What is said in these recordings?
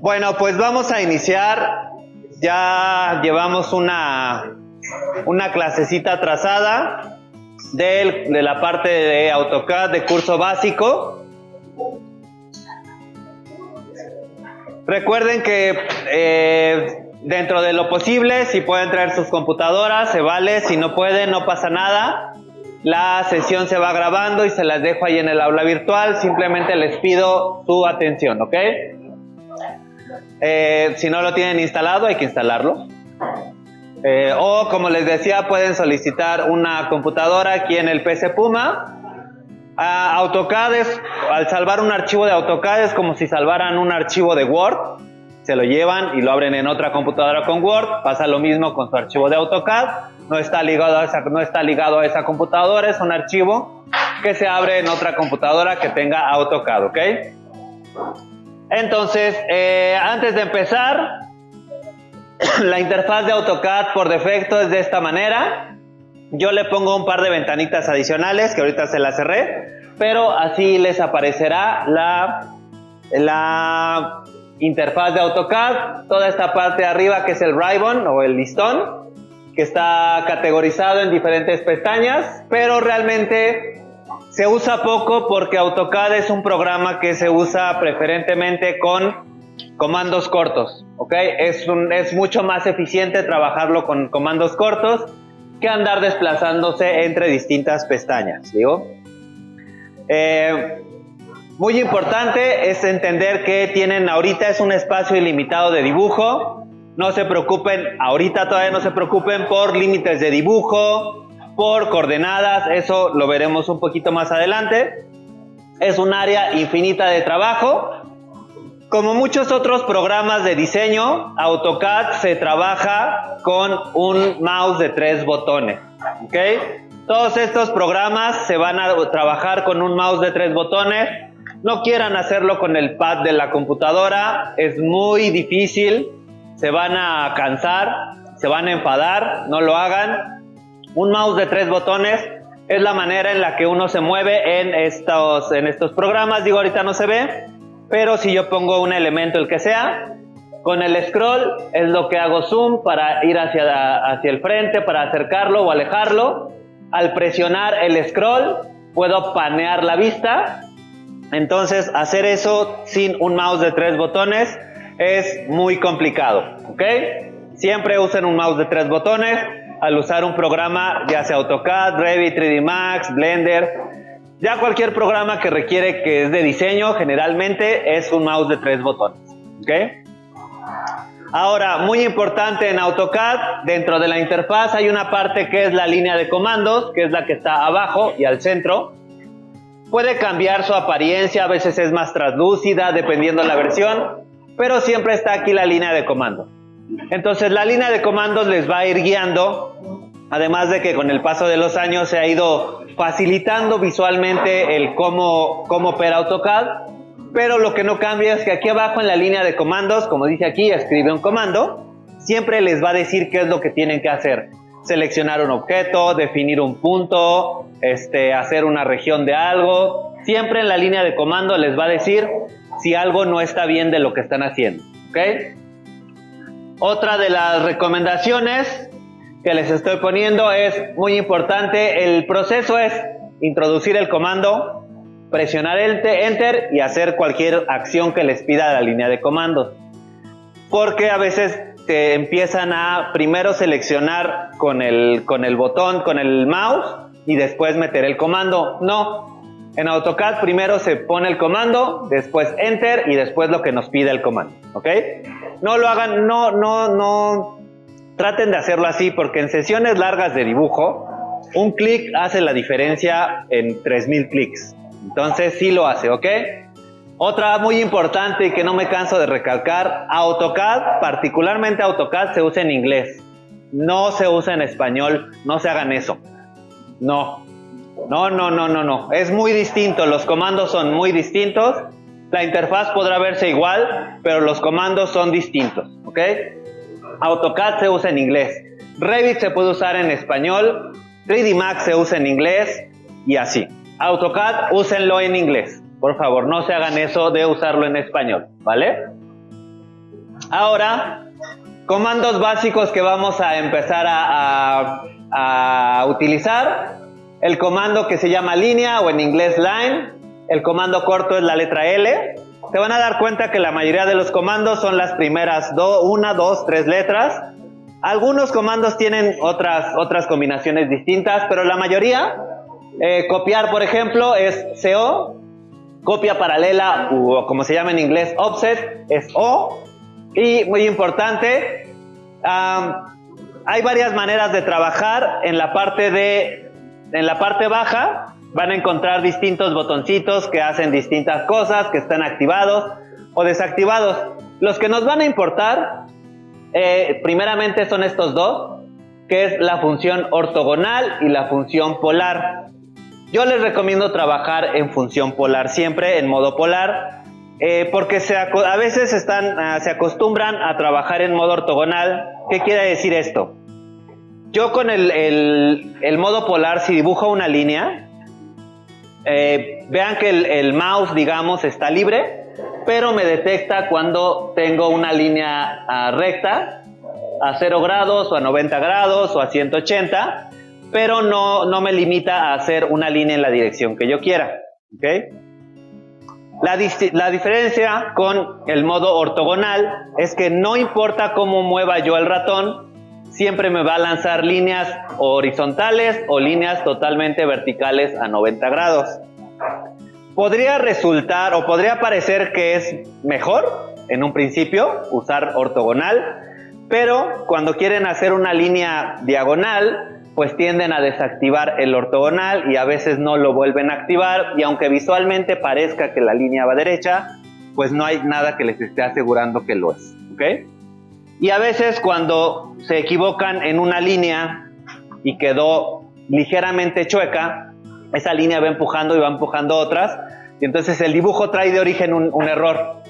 Bueno, pues vamos a iniciar. Ya llevamos una clasecita trazada de la parte de AutoCAD de curso básico. Recuerden que dentro de lo posible, si pueden traer sus computadoras, se vale. Si no pueden, no pasa nada. La sesión se va grabando y se las dejo ahí en el aula virtual. Simplemente les pido su atención, ¿ok? Si no lo tienen instalado, hay que instalarlo. O como les decía, pueden solicitar una computadora aquí en el PC Puma. AutoCAD al salvar un archivo de AutoCAD es como si salvaran un archivo de Word. Se lo llevan y lo abren en otra computadora con Word. Pasa lo mismo con su archivo de AutoCAD. No está ligado a esa computadora, es un archivo que se abre en otra computadora que tenga AutoCAD, ¿ok? Entonces, antes de empezar, la interfaz de AutoCAD por defecto es de esta manera. Yo le pongo un par de ventanitas adicionales que ahorita se las cerré, pero así les aparecerá la interfaz de AutoCAD. Toda esta parte de arriba que es el ribbon o el listón, que está categorizado en diferentes pestañas, pero realmente se usa poco porque AutoCAD es un programa que se usa preferentemente con comandos cortos, ¿ok? Es mucho más eficiente trabajarlo con comandos cortos que andar desplazándose entre distintas pestañas, ¿digo? Muy importante es entender que tienen ahorita es un espacio ilimitado de dibujo. No se preocupen, ahorita todavía no se preocupen por límites de dibujo, por coordenadas, eso lo veremos un poquito más adelante. Es un área infinita de trabajo. Como muchos otros programas de diseño, AutoCAD se trabaja con un mouse de 3 botones, ¿ok? Todos estos programas se van a trabajar con un mouse de 3 botones. No quieran hacerlo con el pad de la computadora, es muy difícil, se van a cansar, se van a enfadar, no lo hagan. Un mouse de 3 botones es la manera en la que uno se mueve en estos programas. Digo, ahorita no se ve, pero si yo pongo un elemento, el que sea, con el scroll es lo que hago zoom para ir hacia el frente, para acercarlo o alejarlo. Al presionar el scroll puedo panear la vista. Entonces hacer eso sin un mouse de 3 botones es muy complicado, ¿ok? Siempre usen un mouse de 3 botones al usar un programa, ya sea AutoCAD, Revit, 3D Max, Blender. Ya cualquier programa que requiere que es de diseño, generalmente es un mouse de 3 botones, ¿ok? Ahora, muy importante en AutoCAD, dentro de la interfaz hay una parte que es la línea de comandos, que es la que está abajo y al centro. Puede cambiar su apariencia, a veces es más translúcida, dependiendo de la versión, pero siempre está aquí la línea de comandos. Entonces, la línea de comandos les va a ir guiando, además de que con el paso de los años se ha ido facilitando visualmente el cómo opera AutoCAD, pero lo que no cambia es que aquí abajo en la línea de comandos, como dice aquí, escribe un comando, siempre les va a decir qué es lo que tienen que hacer. Seleccionar un objeto, definir un punto, hacer una región de algo. Siempre en la línea de comando les va a decir si algo no está bien de lo que están haciendo, ¿ok? Otra de las recomendaciones que les estoy poniendo es muy importante. El proceso es introducir el comando, presionar Enter y hacer cualquier acción que les pida la línea de comandos. Porque a veces te empiezan a primero seleccionar con el botón, con el mouse y después meter el comando. No. En AutoCAD primero se pone el comando, después Enter y después lo que nos pide el comando, ¿ok? No lo hagan, no traten de hacerlo así porque en sesiones largas de dibujo, un clic hace la diferencia en 3000 clics. Entonces sí lo hace, ¿ok? Otra muy importante y que no me canso de recalcar, AutoCAD, particularmente AutoCAD, se usa en inglés. No se usa en español, no se hagan eso. No. Es muy distinto, los comandos son muy distintos. La interfaz podrá verse igual, pero los comandos son distintos, ¿ok? AutoCAD se usa en inglés. Revit se puede usar en español. 3D Max se usa en inglés y así. AutoCAD, úsenlo en inglés. Por favor, no se hagan eso de usarlo en español, ¿vale? Ahora, comandos básicos que vamos a empezar a utilizar. El comando que se llama línea o en inglés line. El comando corto es la letra L. Se van a dar cuenta que la mayoría de los comandos son las primeras 1, 2, 3 letras. Algunos comandos tienen otras combinaciones distintas, pero la mayoría, copiar por ejemplo es CO, copia paralela o como se llama en inglés offset es O. Y muy importante, hay varias maneras de trabajar. En la parte baja van a encontrar distintos botoncitos que hacen distintas cosas, que están activados o desactivados. Los que nos van a importar, primeramente son estos dos, que es la función ortogonal y la función polar. Yo les recomiendo trabajar en función polar siempre, en modo polar, porque a veces se acostumbran a trabajar en modo ortogonal. ¿Qué quiere decir esto? Yo con el modo polar, si dibujo una línea, vean que el mouse, digamos, está libre, pero me detecta cuando tengo una línea recta a 0 grados o a 90 grados o a 180, pero no me limita a hacer una línea en la dirección que yo quiera. ¿Okay? La diferencia con el modo ortogonal es que no importa cómo mueva yo el ratón, siempre me va a lanzar líneas horizontales o líneas totalmente verticales a 90 grados. Podría resultar o podría parecer que es mejor en un principio usar ortogonal, pero cuando quieren hacer una línea diagonal, pues tienden a desactivar el ortogonal y a veces no lo vuelven a activar, y aunque visualmente parezca que la línea va derecha, pues no hay nada que les esté asegurando que lo es. ¿Okay? Y a veces cuando se equivocan en una línea y quedó ligeramente chueca, esa línea va empujando otras, y entonces el dibujo trae de origen un error.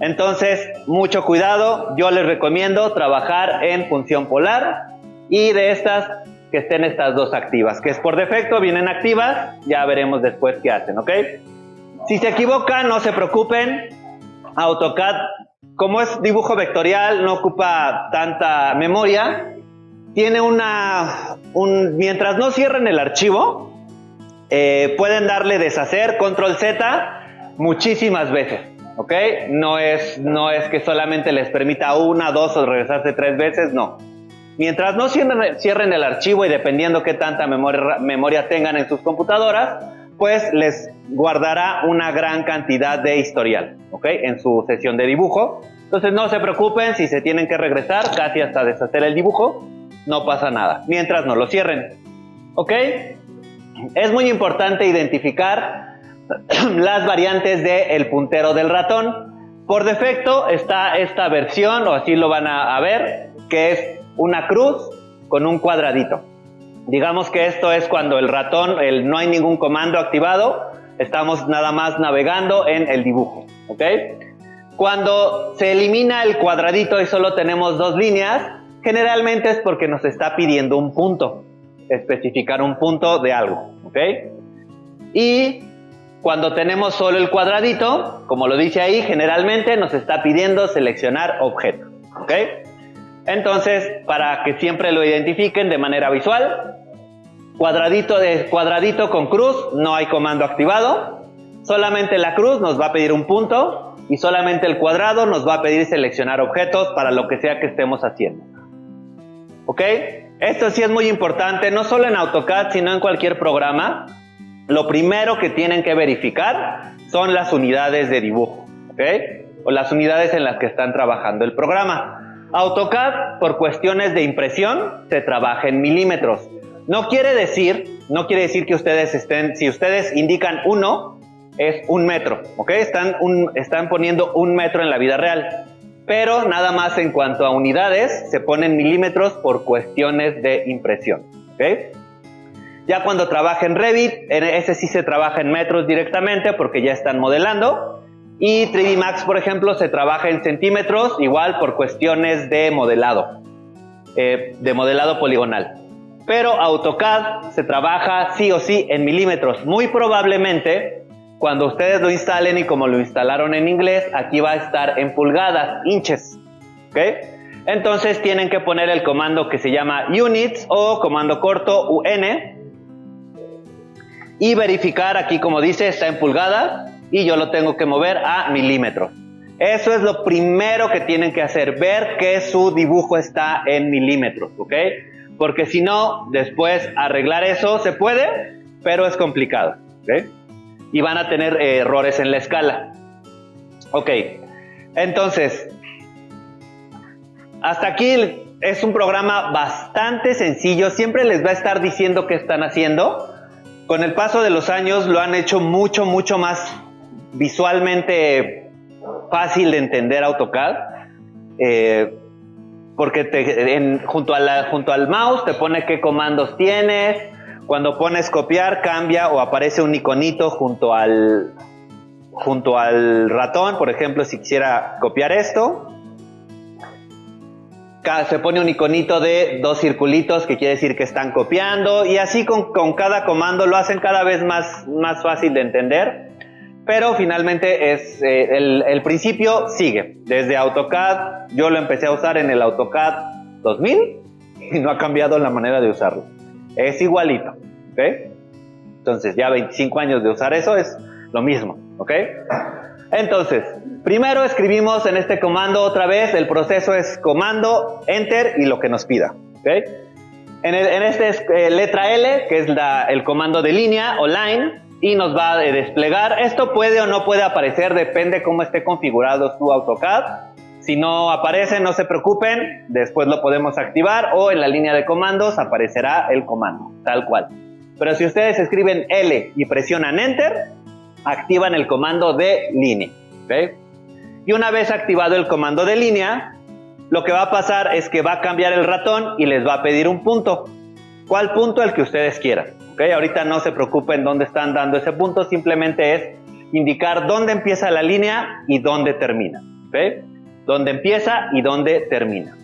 Entonces, mucho cuidado. Yo les recomiendo trabajar en función polar, y de estas, que estén estas dos activas, que es por defecto, vienen activas, ya veremos después qué hacen, ¿ok? Si se equivocan, no se preocupen. AutoCAD, como es dibujo vectorial, no ocupa tanta memoria. Tiene mientras no cierren el archivo, pueden darle deshacer, control Z, muchísimas veces, ¿ok? No es que solamente les permita 1, 2 o regresarse 3 veces, no. Mientras no cierren el archivo, y dependiendo qué tanta memoria tengan en sus computadoras, pues les guardará una gran cantidad de historial, ¿ok? En su sesión de dibujo. Entonces no se preocupen si se tienen que regresar casi hasta deshacer el dibujo, no pasa nada, mientras no lo cierren, ¿ok? Es muy importante identificar las variantes del puntero del ratón. Por defecto está esta versión, o así lo van a ver, que es una cruz con un cuadradito. Digamos que esto es cuando el ratón, no hay ningún comando activado, estamos nada más navegando en el dibujo, ¿ok? Cuando se elimina el cuadradito y solo tenemos 2 líneas, generalmente es porque nos está pidiendo un punto, especificar un punto de algo, ¿ok? Y cuando tenemos solo el cuadradito, como lo dice ahí, generalmente nos está pidiendo seleccionar objeto, ¿ok? Entonces, para que siempre lo identifiquen de manera visual, cuadradito con cruz, no hay comando activado. Solamente la cruz nos va a pedir un punto, y solamente el cuadrado nos va a pedir seleccionar objetos para lo que sea que estemos haciendo. ¿Ok? Esto sí es muy importante, no solo en AutoCAD, sino en cualquier programa. Lo primero que tienen que verificar son las unidades de dibujo, ¿ok? O las unidades en las que están trabajando el programa. AutoCAD, por cuestiones de impresión, se trabaja en milímetros. No quiere decir que si ustedes indican 1, es 1 metro, ¿ok? Están poniendo 1 metro en la vida real. Pero nada más en cuanto a unidades, se ponen milímetros por cuestiones de impresión, ¿ok? Ya cuando trabaja en Revit, ese sí se trabaja en metros directamente porque ya están modelando. Y 3D Max, por ejemplo, se trabaja en centímetros, igual por cuestiones de modelado poligonal. Pero AutoCAD se trabaja sí o sí en milímetros. Muy probablemente, cuando ustedes lo instalen y como lo instalaron en inglés, aquí va a estar en pulgadas, inches. ¿ok? Entonces tienen que poner el comando que se llama units o comando corto UN y verificar, aquí como dice, está en pulgadas y yo lo tengo que mover a milímetros. Eso es lo primero que tienen que hacer, ver que su dibujo está en milímetros, ¿ok? Porque si no, después arreglar eso se puede, pero es complicado, ¿ok? Y van a tener errores en la escala. Ok, entonces, hasta aquí es un programa bastante sencillo. Siempre les va a estar diciendo qué están haciendo. Con el paso de los años lo han hecho mucho más visualmente fácil de entender AutoCAD. Porque junto al mouse te pone qué comandos tienes. Cuando pones copiar, cambia o aparece un iconito junto al ratón. Por ejemplo, si quisiera copiar esto, se pone un iconito de 2 circulitos que quiere decir que están copiando, y así con cada comando lo hacen cada vez más fácil de entender, pero finalmente es el principio sigue. Desde AutoCAD, yo lo empecé a usar en el AutoCAD 2000 y no ha cambiado la manera de usarlo. Es igualito, ¿ok? Entonces ya 25 años de usar eso es lo mismo, ¿ok? Entonces, primero escribimos en este comando otra vez, el proceso es comando, enter y lo que nos pida, ¿ok? En este es letra L, que es el comando de línea o line, y nos va a desplegar. Esto puede o no puede aparecer, depende cómo esté configurado su AutoCAD. Si no aparece, no se preocupen, después lo podemos activar o en la línea de comandos aparecerá el comando, tal cual. Pero si ustedes escriben L y presionan enter, activan el comando de línea, ¿okay? Y una vez activado el comando de línea, lo que va a pasar es que va a cambiar el ratón y les va a pedir un punto. ¿Cuál punto? El que ustedes quieran, ¿okay? Ahorita no se preocupen dónde están dando ese punto, simplemente es indicar dónde empieza la línea y dónde termina, ¿okay? Dónde empieza y dónde termina.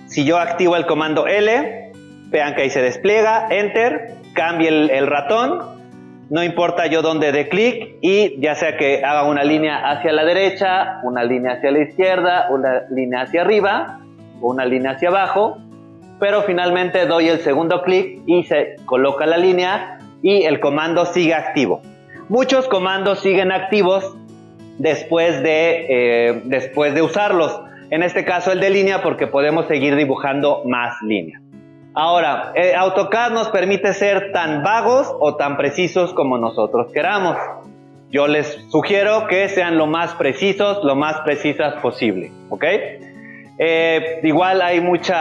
Si yo activo el comando L, vean que ahí se despliega, enter, cambie el ratón. No importa yo dónde dé clic y ya sea que haga una línea hacia la derecha, una línea hacia la izquierda, una línea hacia arriba o una línea hacia abajo, pero finalmente doy el segundo clic y se coloca la línea y el comando sigue activo. Muchos comandos siguen activos después de usarlos. En este caso el de línea, porque podemos seguir dibujando más líneas. Ahora, AutoCAD nos permite ser tan vagos o tan precisos como nosotros queramos. Yo les sugiero que sean lo más precisas posible, ¿ok? Igual hay muchos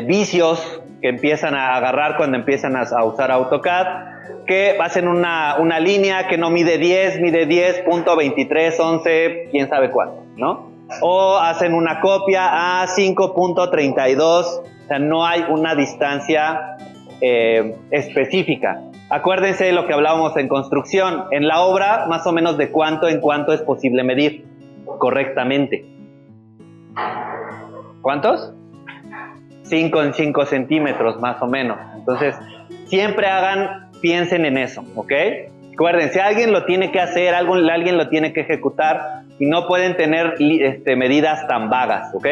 vicios que empiezan a agarrar cuando empiezan a usar AutoCAD, que hacen una línea que no mide 10, mide 10.2311, quién sabe cuánto, ¿no? O hacen una copia a 5.32, o sea, no hay una distancia específica. Acuérdense de lo que hablábamos en construcción. En la obra, más o menos de cuánto en cuánto es posible medir correctamente. ¿Cuántos? 5 en 5 centímetros, más o menos. Entonces, siempre piensen en eso, ¿ok? Acuérdense, alguien lo tiene que hacer, alguien lo tiene que ejecutar y no pueden tener medidas tan vagas, ¿ok?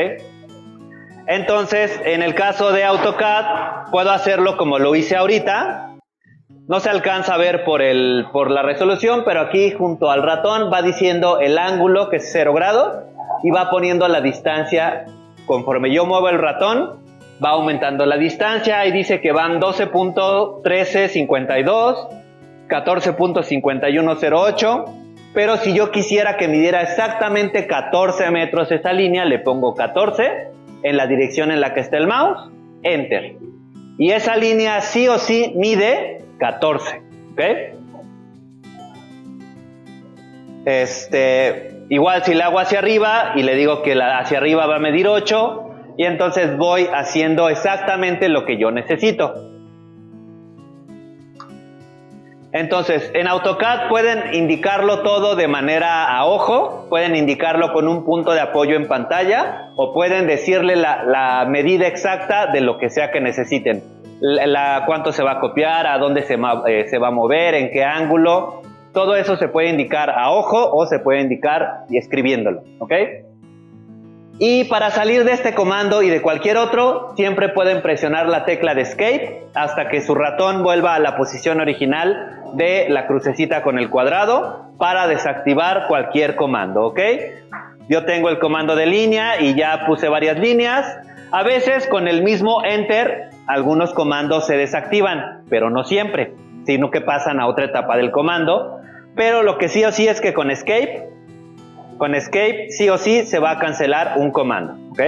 Entonces, en el caso de AutoCAD, puedo hacerlo como lo hice ahorita. No se alcanza a ver por la resolución, pero aquí junto al ratón va diciendo el ángulo, que es 0 grados, y va poniendo la distancia. Conforme yo muevo el ratón, va aumentando la distancia y dice que van 12.1352, 14.5108, pero si yo quisiera que midiera exactamente 14 metros esa línea, le pongo 14 en la dirección en la que está el mouse, enter. Y esa línea sí o sí mide 14, ¿ok? Igual si la hago hacia arriba y le digo que hacia arriba va a medir 8, y entonces voy haciendo exactamente lo que yo necesito. Entonces, en AutoCAD pueden indicarlo todo de manera a ojo, pueden indicarlo con un punto de apoyo en pantalla, o pueden decirle la medida exacta de lo que sea que necesiten. Cuánto se va a copiar, a dónde se va a mover, en qué ángulo. Todo eso se puede indicar a ojo o se puede indicar escribiéndolo, ¿ok? Y para salir de este comando y de cualquier otro, siempre pueden presionar la tecla de Escape hasta que su ratón vuelva a la posición original de la crucecita con el cuadrado para desactivar cualquier comando, ¿ok? Yo tengo el comando de línea y ya puse varias líneas. A veces con el mismo Enter, algunos comandos se desactivan, pero no siempre, sino que pasan a otra etapa del comando. Pero lo que sí o sí es que con Escape sí o sí se va a cancelar un comando, ¿ok?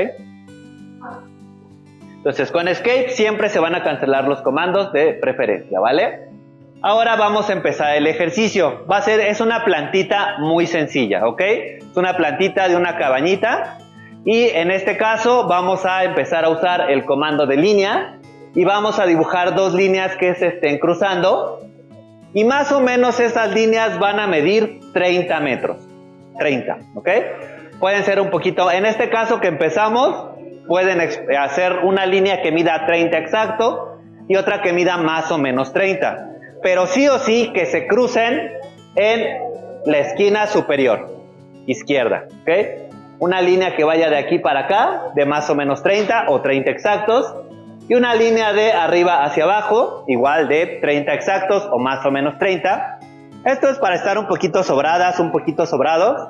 Entonces con Escape siempre se van a cancelar los comandos de preferencia, ¿vale? Ahora vamos a empezar el ejercicio. Es una plantita muy sencilla, ¿ok? Es una plantita de una cabañita. Y en este caso vamos a empezar a usar el comando de línea. Y vamos a dibujar dos líneas que se estén cruzando. Y más o menos esas líneas van a medir 30 metros. 30, ¿ok? Pueden ser un poquito, en este caso que empezamos, pueden hacer una línea que mida 30 exacto y otra que mida más o menos 30. Pero sí o sí que se crucen en la esquina superior, izquierda, ¿ok? Una línea que vaya de aquí para acá, de más o menos 30 o 30 exactos, y una línea de arriba hacia abajo, igual de 30 exactos o más o menos 30. Esto es para estar un poquito sobradas, un poquito sobrados.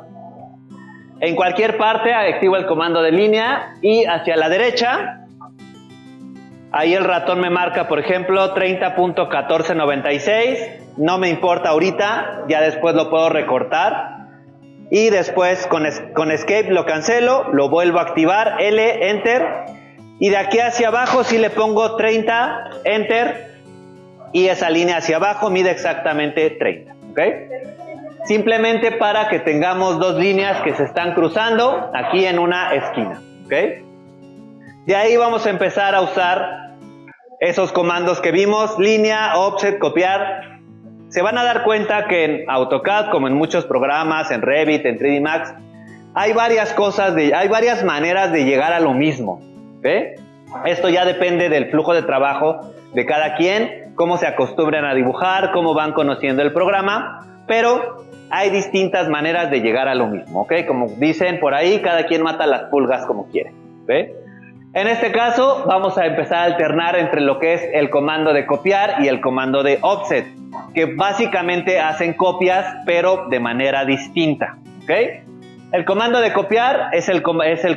En cualquier parte activo el comando de línea y hacia la derecha, ahí el ratón me marca, por ejemplo, 30.1496. No me importa ahorita, ya después lo puedo recortar. Y después con Escape lo cancelo, lo vuelvo a activar, L, Enter. Y de aquí hacia abajo sí le pongo 30, Enter. Y esa línea hacia abajo mide exactamente 30. ¿Ok? Simplemente para que tengamos dos líneas que se están cruzando aquí en una esquina. ¿Ok? De ahí vamos a empezar a usar esos comandos que vimos: línea, offset, copiar. Se van a dar cuenta que en AutoCAD, como en muchos programas, en Revit, en 3D Max, hay varias maneras de llegar a lo mismo. ¿Ok? Esto ya depende del flujo de trabajo de cada quien, cómo se acostumbran a dibujar, cómo van conociendo el programa, pero hay distintas maneras de llegar a lo mismo, ¿ok? Como dicen por ahí, cada quien mata las pulgas como quiere, ¿ok? En este caso vamos a empezar a alternar entre lo que es el comando de copiar y el comando de offset, que básicamente hacen copias pero de manera distinta, ¿ok? El comando de copiar es el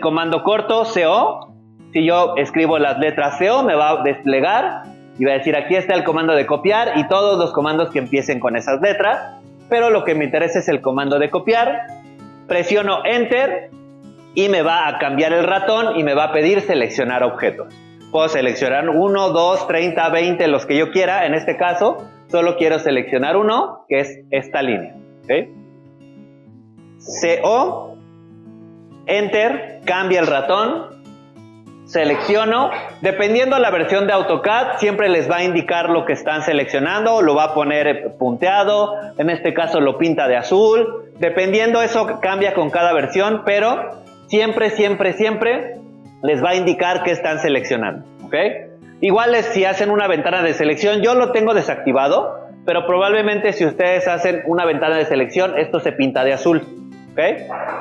comando corto, CO. Si yo escribo las letras CO, me va a desplegar y va a decir: aquí está el comando de copiar, y todos los comandos que empiecen con esas letras. Pero lo que me interesa es el comando de copiar. Presiono Enter y me va a cambiar el ratón y me va a pedir seleccionar objetos. Puedo seleccionar 1, 2, 30, 20, los que yo quiera. En este caso, solo quiero seleccionar uno, que es esta línea, ¿okay? CO, Enter, cambia el ratón, selecciono. Dependiendo la versión de AutoCAD, siempre les va a indicar lo que están seleccionando, lo va a poner punteado, en este caso lo pinta de azul. Dependiendo, eso cambia con cada versión, pero siempre les va a indicar qué están seleccionando, ¿ok? Igual si hacen una ventana de selección, yo lo tengo desactivado, pero probablemente si ustedes hacen una ventana de selección, esto se pinta de azul, ¿ok?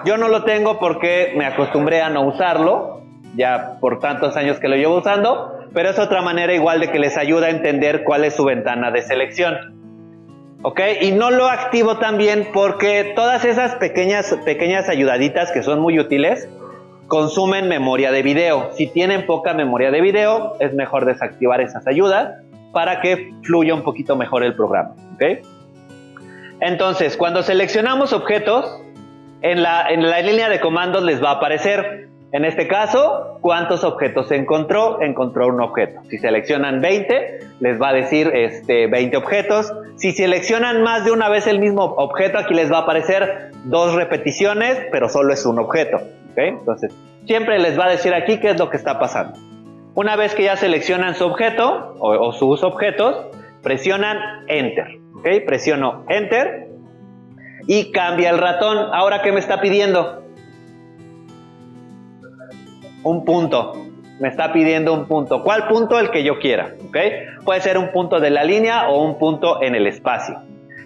Yo no lo tengo porque me acostumbré a no usarlo, ya por tantos años que lo llevo usando, pero es otra manera igual de que les ayuda a entender cuál es su ventana de selección, ¿ok? Y no lo activo también porque todas esas pequeñas ayudaditas que son muy útiles consumen memoria de video. Si tienen poca memoria de video, es mejor desactivar esas ayudas para que fluya un poquito mejor el programa, ¿ok? Entonces, cuando seleccionamos objetos, en la línea de comandos les va a aparecer, en este caso, cuántos objetos encontró un objeto. Si seleccionan 20, les va a decir 20 objetos. Si seleccionan más de una vez el mismo objeto, aquí les va a aparecer 2 repeticiones, pero solo es un objeto, ¿ok? Entonces, siempre les va a decir aquí qué es lo que está pasando. Una vez que ya seleccionan su objeto o sus objetos, presionan Enter, ¿ok? Presiono Enter y cambia el ratón. Ahora, ¿qué me está pidiendo? Un punto. Me está pidiendo un punto. ¿Cuál punto? El que yo quiera, ¿ok? Puede ser un punto de la línea o un punto en el espacio.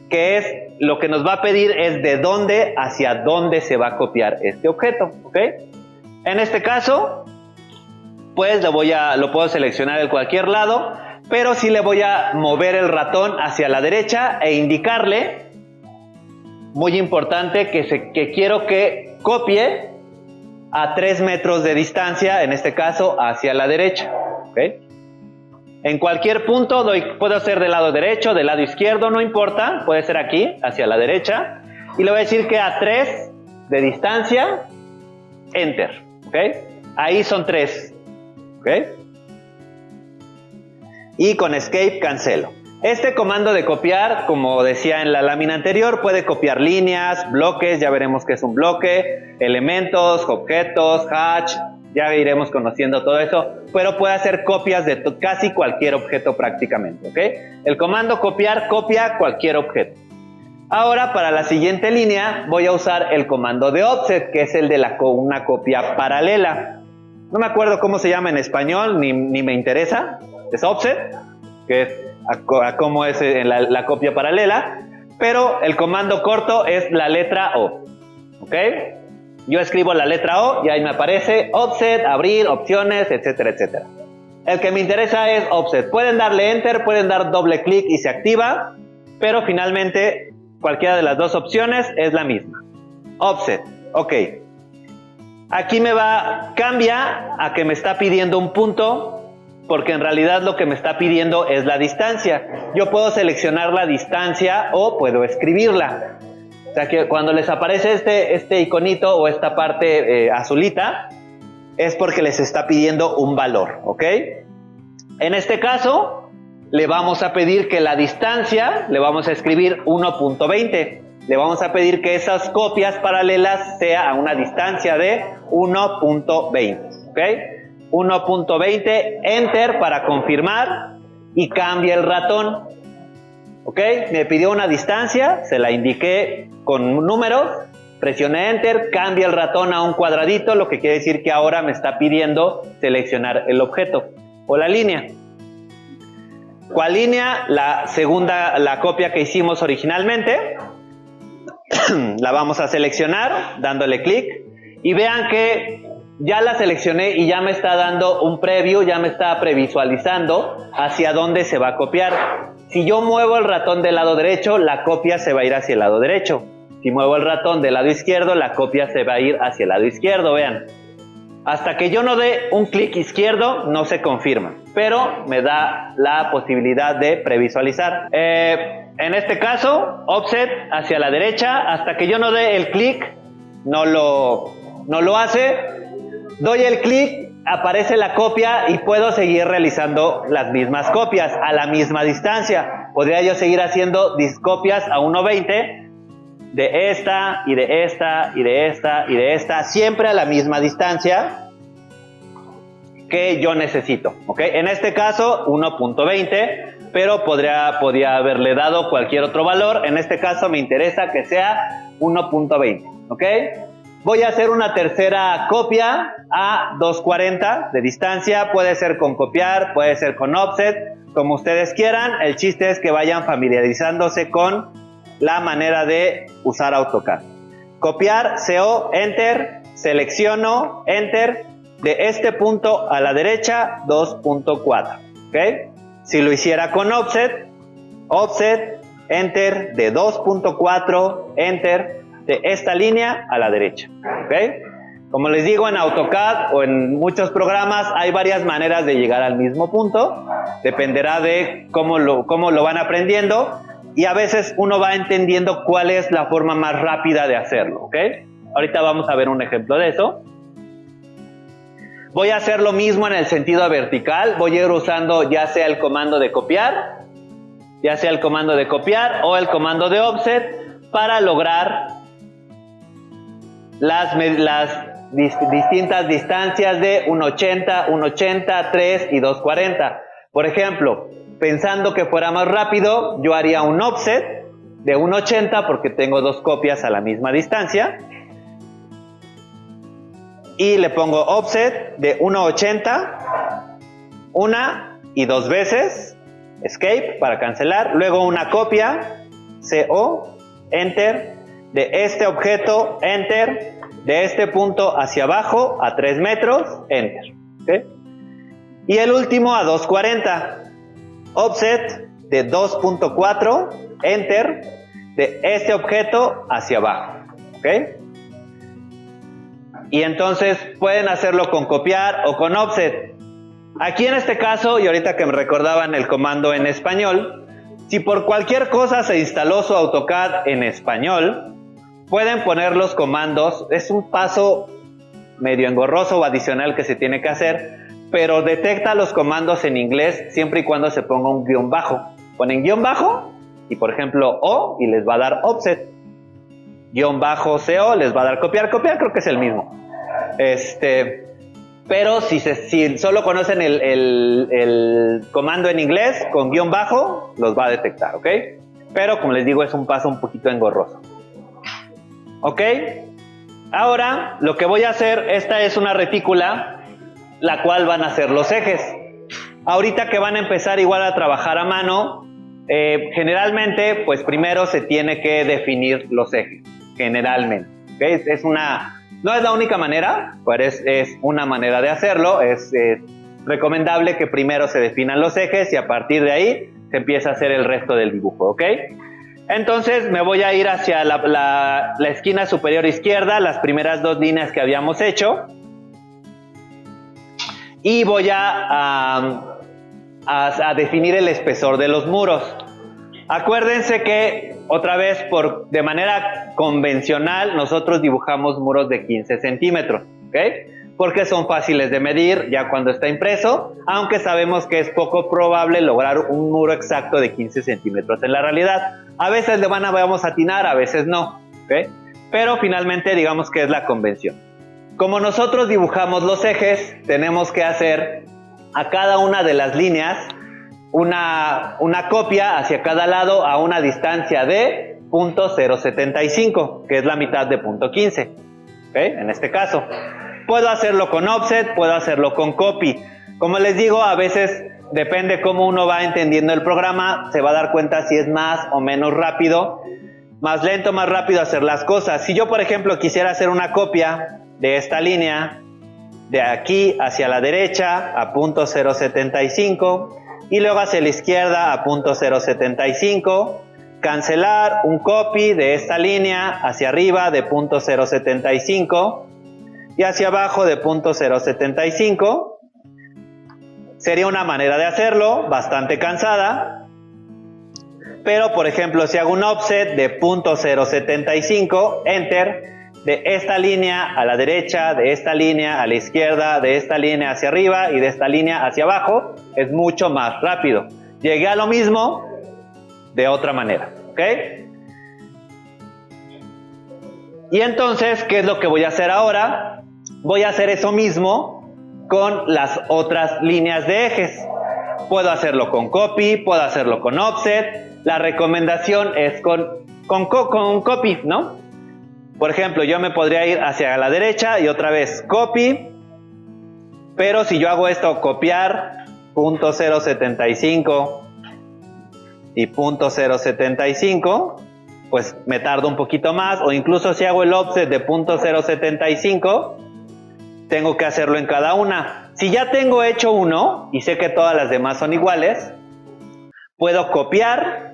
que es lo que nos va a pedir es de dónde hacia dónde se va a copiar este objeto, ¿ok? En este caso, pues lo puedo seleccionar de cualquier lado, pero sí le voy a mover el ratón hacia la derecha e indicarle, muy importante, que quiero que copie a 3 metros de distancia, en este caso hacia la derecha, ¿ok? En cualquier punto puedo hacer del lado derecho, del lado izquierdo, no importa, puede ser aquí, hacia la derecha, y le voy a decir que a 3 de distancia, Enter, ¿ok? Ahí son 3, ¿ok? Y con Escape cancelo. Este comando de copiar, como decía en la lámina anterior, puede copiar líneas, bloques, ya veremos qué es un bloque, elementos, objetos, hatch, ya iremos conociendo todo eso, pero puede hacer copias de casi cualquier objeto prácticamente, ¿ok? El comando copiar copia cualquier objeto. Ahora, para la siguiente línea, voy a usar el comando de offset, que es el de una copia paralela. No me acuerdo cómo se llama en español, ni me interesa. Es offset, que es cómo es la copia paralela, pero el comando corto es la letra O, ¿ok? Yo escribo la letra O y ahí me aparece offset, abrir, opciones, etcétera, etcétera. El que me interesa es offset. Pueden darle enter, pueden dar doble clic y se activa, pero finalmente cualquiera de las dos opciones es la misma. Offset, ok. Aquí cambia a que me está pidiendo un punto, porque en realidad lo que me está pidiendo es la distancia. Yo puedo seleccionar la distancia o puedo escribirla. O sea que cuando les aparece este iconito o esta parte azulita, es porque les está pidiendo un valor, ¿ok? En este caso, le vamos a pedir que la distancia, le vamos a escribir 1.20. Le vamos a pedir que esas copias paralelas sea a una distancia de 1.20, ¿ok? 1.20, enter para confirmar y cambia el ratón, ¿ok? Me pidió una distancia, se la indiqué con números, presioné enter, cambia el ratón a un cuadradito, lo que quiere decir que ahora me está pidiendo seleccionar el objeto o la línea. ¿Cuál línea? La segunda, la copia que hicimos originalmente. La vamos a seleccionar dándole clic y vean que ya la seleccioné y ya me está dando un preview, ya me está previsualizando hacia dónde se va a copiar. Si yo muevo el ratón del lado derecho, la copia se va a ir hacia el lado derecho. Si muevo el ratón del lado izquierdo, la copia se va a ir hacia el lado izquierdo, vean. Hasta que yo no dé un clic izquierdo, no se confirma, pero me da la posibilidad de previsualizar. En este caso, offset hacia la derecha, hasta que yo no dé el clic, no lo hace. Doy el clic, aparece la copia y puedo seguir realizando las mismas copias a la misma distancia. Podría yo seguir haciendo copias a 1.20 de esta y de esta y de esta y de esta, siempre a la misma distancia que yo necesito, ¿ok? En este caso 1.20, pero podría haberle dado cualquier otro valor. En este caso me interesa que sea 1.20, ¿ok? Voy a hacer una tercera copia a 2.40 de distancia, puede ser con copiar, puede ser con offset, como ustedes quieran. El chiste es que vayan familiarizándose con la manera de usar AutoCAD. Copiar, CO, Enter, selecciono, Enter, de este punto a la derecha, 2.4, ¿ok? Si lo hiciera con offset, offset, Enter, de 2.4, Enter, de esta línea a la derecha, ¿ok? Como les digo, en AutoCAD o en muchos programas hay varias maneras de llegar al mismo punto, dependerá de cómo lo van aprendiendo. Y a veces uno va entendiendo cuál es la forma más rápida de hacerlo, ¿ok? Ahorita vamos a ver un ejemplo de eso. Voy a hacer lo mismo en el sentido vertical. Voy a ir usando ya sea el comando de copiar, o el comando de offset para lograr las distintas distancias de 1.80, 1.80, 3 y 2.40. Por ejemplo, pensando que fuera más rápido, yo haría un offset de 1.80 porque tengo dos copias a la misma distancia. Y le pongo offset de 1.80, una y dos veces, escape para cancelar. Luego una copia, CO, enter, de este objeto, enter, de este punto hacia abajo a 3 metros, enter. ¿Okay? Y el último a 240, offset de 2.4, enter, de este objeto hacia abajo. ¿Okay? Y entonces pueden hacerlo con copiar o con offset. Aquí en este caso, y ahorita que me recordaban el comando en español, si por cualquier cosa se instaló su AutoCAD en español, pueden poner los comandos. Es un paso medio engorroso o adicional que se tiene que hacer, pero detecta los comandos en inglés siempre y cuando se ponga un guión bajo. Ponen guión bajo y por ejemplo O y les va a dar offset. Guión bajo CO les va a dar copiar, creo que es el mismo. Pero si solo conocen el comando en inglés con guión bajo, los va a detectar, ¿ok? Pero como les digo, es un paso un poquito engorroso. ¿Ok? Ahora, lo que voy a hacer, esta es una retícula, la cual van a ser los ejes. Ahorita que van a empezar igual a trabajar a mano, generalmente, pues primero se tiene que definir los ejes, generalmente. ¿Okay? No es la única manera, pero es una manera de hacerlo. Es recomendable que primero se definan los ejes y a partir de ahí se empieza a hacer el resto del dibujo, ¿ok? Entonces me voy a ir hacia la esquina superior izquierda, las primeras dos líneas que habíamos hecho, y voy a definir el espesor de los muros. Acuérdense que otra vez de manera convencional nosotros dibujamos muros de 15 centímetros, ¿ok? Porque son fáciles de medir ya cuando está impreso, aunque sabemos que es poco probable lograr un muro exacto de 15 centímetros en la realidad. A veces vamos a atinar, a veces no, ¿ok? Pero finalmente digamos que es la convención. Como nosotros dibujamos los ejes, tenemos que hacer a cada una de las líneas una copia hacia cada lado a una distancia de 0.075, que es la mitad de 0.15, ¿ok? En este caso. Puedo hacerlo con offset, puedo hacerlo con copy. Como les digo, a veces depende cómo uno va entendiendo el programa, se va a dar cuenta si es más o menos rápido, más lento, más rápido hacer las cosas. Si yo, por ejemplo, quisiera hacer una copia de esta línea, de aquí hacia la derecha a 0.075 y luego hacia la izquierda a 0.075, cancelar un copy de esta línea hacia arriba de 0.075 y hacia abajo de 0.075, sería una manera de hacerlo, bastante cansada, pero por ejemplo si hago un offset de 0.075, enter, de esta línea a la derecha, de esta línea a la izquierda, de esta línea hacia arriba y de esta línea hacia abajo, es mucho más rápido. Llegué a lo mismo de otra manera, ¿ok? Y entonces, ¿qué es lo que voy a hacer ahora? Voy a hacer eso mismo con las otras líneas de ejes. Puedo hacerlo con copy, puedo hacerlo con offset. La recomendación es con copy, ¿no? Por ejemplo, yo me podría ir hacia la derecha y otra vez copy, pero si yo hago esto, copiar 0.075 y 0.075, pues me tardo un poquito más, o incluso si hago el offset de 0.075, tengo que hacerlo en cada una. Si ya tengo hecho uno y sé que todas las demás son iguales, puedo copiar.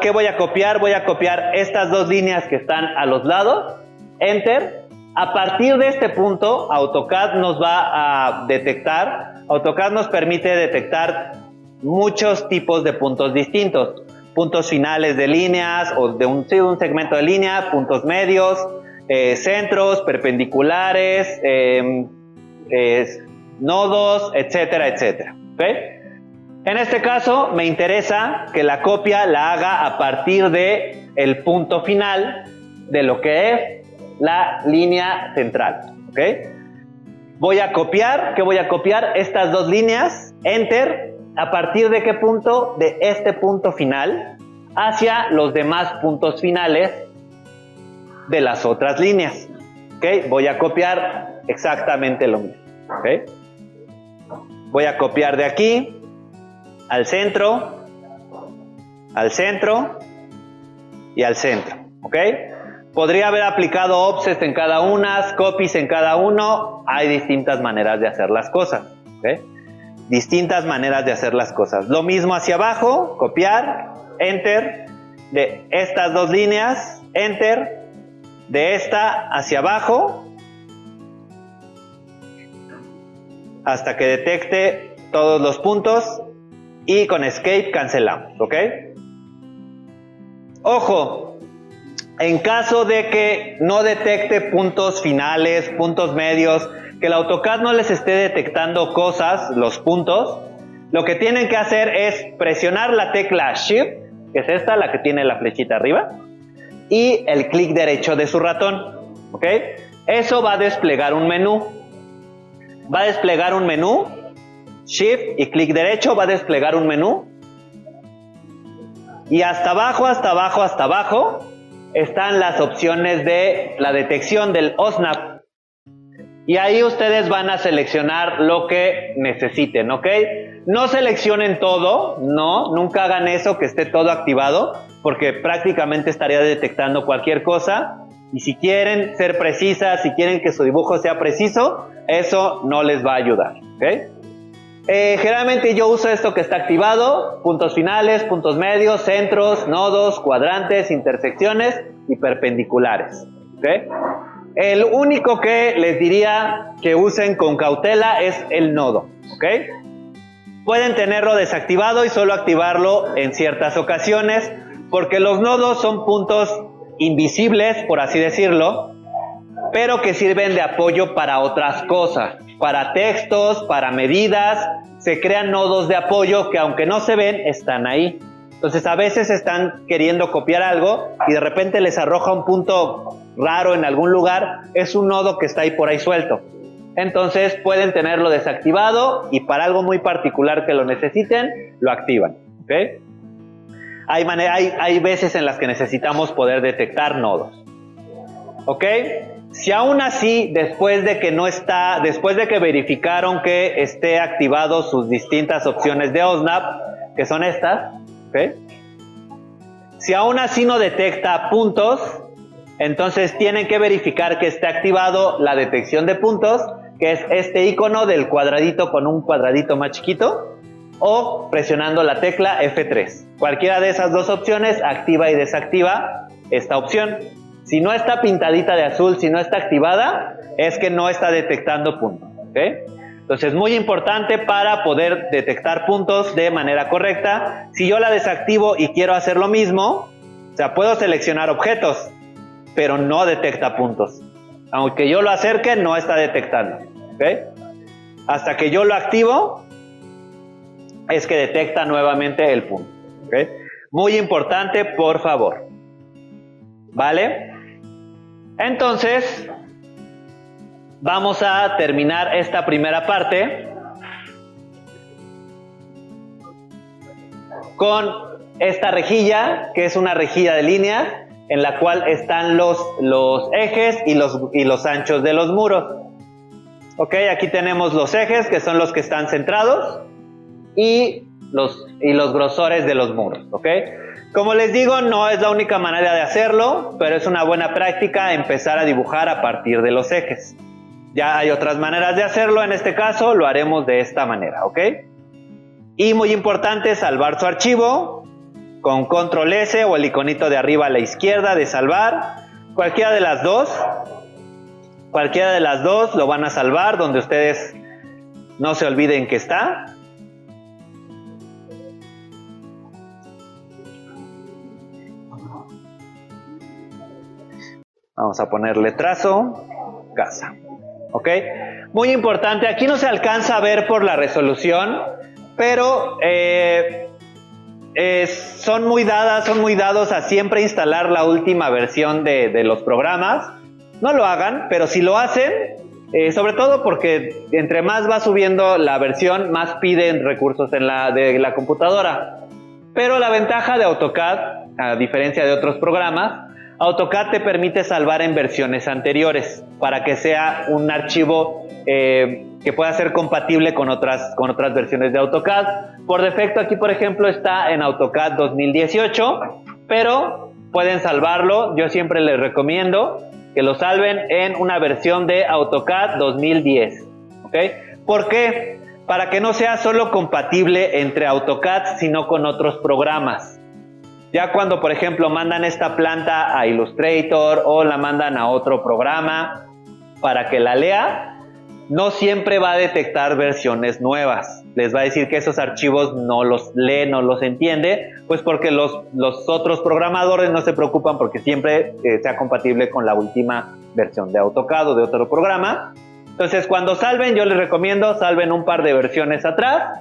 ¿Qué voy a copiar? Voy a copiar estas dos líneas que están a los lados, enter. A partir de este punto, AutoCAD nos va a detectar, AutoCAD nos permite detectar muchos tipos de puntos distintos. Puntos finales de líneas o de un segmento de línea, puntos medios, centros, perpendiculares, nodos, etcétera, etcétera. ¿Okay? En este caso me interesa que la copia la haga a partir de el punto final de lo que es la línea central. ¿Okay? Voy a copiar, ¿qué voy a copiar? Estas dos líneas, enter, ¿a partir de qué punto? De este punto final hacia los demás puntos finales de las otras líneas. ¿Okay? Voy a copiar exactamente lo mismo. ¿Okay? Voy a copiar de aquí al centro, y al centro, ¿ok? Podría haber aplicado offsets en cada una, copies en cada uno. Hay distintas maneras de hacer las cosas, ¿ok? Distintas maneras de hacer las cosas. Lo mismo hacia abajo, copiar, enter, de estas dos líneas, enter, de esta hacia abajo, hasta que detecte todos los puntos y con escape cancelamos, ¿ok? Ojo, en caso de que no detecte puntos finales, puntos medios, que el AutoCAD no les esté detectando cosas, los puntos, lo que tienen que hacer es presionar la tecla Shift, que es esta, la que tiene la flechita arriba, y el clic derecho de su ratón, ¿ok? Eso va a desplegar un menú. Va a desplegar un menú, Shift y clic derecho, va a desplegar un menú. Y hasta abajo, hasta abajo, hasta abajo, están las opciones de la detección del OSNAP. Y ahí ustedes van a seleccionar lo que necesiten, ¿ok? No seleccionen todo, no, nunca hagan eso, que esté todo activado, porque prácticamente estaría detectando cualquier cosa. Y si quieren ser precisas, si quieren que su dibujo sea preciso, eso no les va a ayudar, ¿ok? Generalmente yo uso esto que está activado: puntos finales, puntos medios, centros, nodos, cuadrantes, intersecciones y perpendiculares, ¿ok? El único que les diría que usen con cautela es el nodo, ¿ok? Pueden tenerlo desactivado y solo activarlo en ciertas ocasiones, porque los nodos son puntos invisibles, por así decirlo, pero que sirven de apoyo para otras cosas, para textos, para medidas. Se crean nodos de apoyo que, aunque no se ven, están ahí. Entonces a veces están queriendo copiar algo y de repente les arroja un punto raro en algún lugar. Es un nodo que está ahí por ahí suelto. Entonces pueden tenerlo desactivado y para algo muy particular que lo necesiten, lo activan, ¿ok? Hay veces en las que necesitamos poder detectar nodos, ¿ok? Si aún así, después de que verificaron que esté activado sus distintas opciones de OSNAP, que son estas, ¿ok? Si aún así no detecta puntos, entonces tienen que verificar que esté activado la detección de puntos, que es este icono del cuadradito con un cuadradito más chiquito, o presionando la tecla F3. Cualquiera de esas dos opciones activa y desactiva esta opción. Si no está pintadita de azul, si no está activada, es que no está detectando puntos, ¿ok? Entonces, muy importante para poder detectar puntos de manera correcta. Si yo la desactivo y quiero hacer lo mismo, o sea, puedo seleccionar objetos, pero no detecta puntos. Aunque yo lo acerque, no está detectando, ¿ok? Hasta que yo lo activo, es que detecta nuevamente el punto, ¿ok? Muy importante, por favor. ¿Vale? Entonces, vamos a terminar esta primera parte con esta rejilla, que es una rejilla de líneas, en la cual están los ejes y los anchos de los muros. Ok, aquí tenemos los ejes, que son los que están centrados, y los grosores de los muros, ¿ok? Como les digo, no es la única manera de hacerlo, pero es una buena práctica empezar a dibujar a partir de los ejes. Ya hay otras maneras de hacerlo, en este caso lo haremos de esta manera, ¿ok? Y muy importante, salvar su archivo con Control S o el iconito de arriba a la izquierda de salvar. Cualquiera de las dos lo van a salvar donde ustedes no se olviden que está. Vamos a ponerle trazo, casa. ¿Ok? Muy importante, aquí no se alcanza a ver por la resolución, pero son muy dados a siempre instalar la última versión de los programas. No lo hagan, pero si lo hacen, sobre todo porque entre más va subiendo la versión, más piden recursos de la computadora. Pero la ventaja de AutoCAD, a diferencia de otros programas, AutoCAD te permite salvar en versiones anteriores para que sea un archivo que pueda ser compatible con otras versiones de AutoCAD. Por defecto aquí, por ejemplo, está en AutoCAD 2018, pero pueden salvarlo. Yo siempre les recomiendo que lo salven en una versión de AutoCAD 2010. ¿Ok? ¿Por qué? Para que no sea solo compatible entre AutoCAD, sino con otros programas. Ya cuando, por ejemplo, mandan esta planta a Illustrator o la mandan a otro programa para que la lea, no siempre va a detectar versiones nuevas. Les va a decir que esos archivos no los lee, no los entiende, pues porque los otros programadores no se preocupan porque siempre sea compatible con la última versión de AutoCAD o de otro programa. Entonces, cuando salven, yo les recomiendo salven un par de versiones atrás.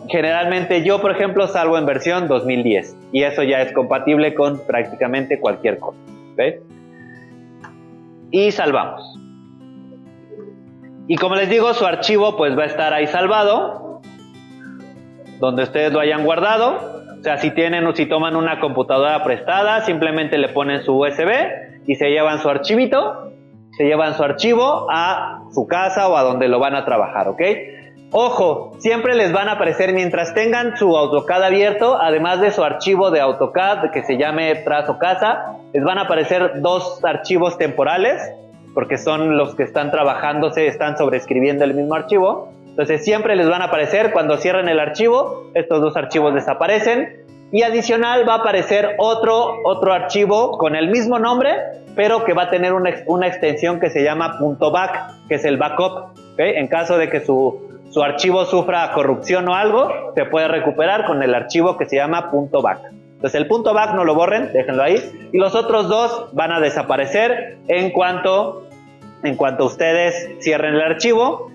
Generalmente yo, por ejemplo, salvo en versión 2010 y eso ya es compatible con prácticamente cualquier cosa. ¿Okay? Y salvamos. Y como les digo, su archivo pues va a estar ahí salvado, donde ustedes lo hayan guardado. O sea, si toman una computadora prestada, simplemente le ponen su USB y se llevan su archivito, se llevan su archivo a su casa o a donde lo van a trabajar, ¿ok? Ojo, siempre les van a aparecer, mientras tengan su AutoCAD abierto, además de su archivo de AutoCAD que se llame Trazo Casa, les van a aparecer dos archivos temporales, porque son los que están trabajándose, están sobreescribiendo el mismo archivo. Entonces siempre les van a aparecer, cuando cierren el archivo, estos dos archivos desaparecen. Y adicional va a aparecer otro archivo con el mismo nombre, pero que va a tener una extensión que se llama .back, que es el backup. ¿Okay? En caso de que su archivo sufra corrupción o algo, se puede recuperar con el archivo que se llama .back. Entonces el .back no lo borren, déjenlo ahí. Y los otros dos van a desaparecer en cuanto ustedes cierren el archivo.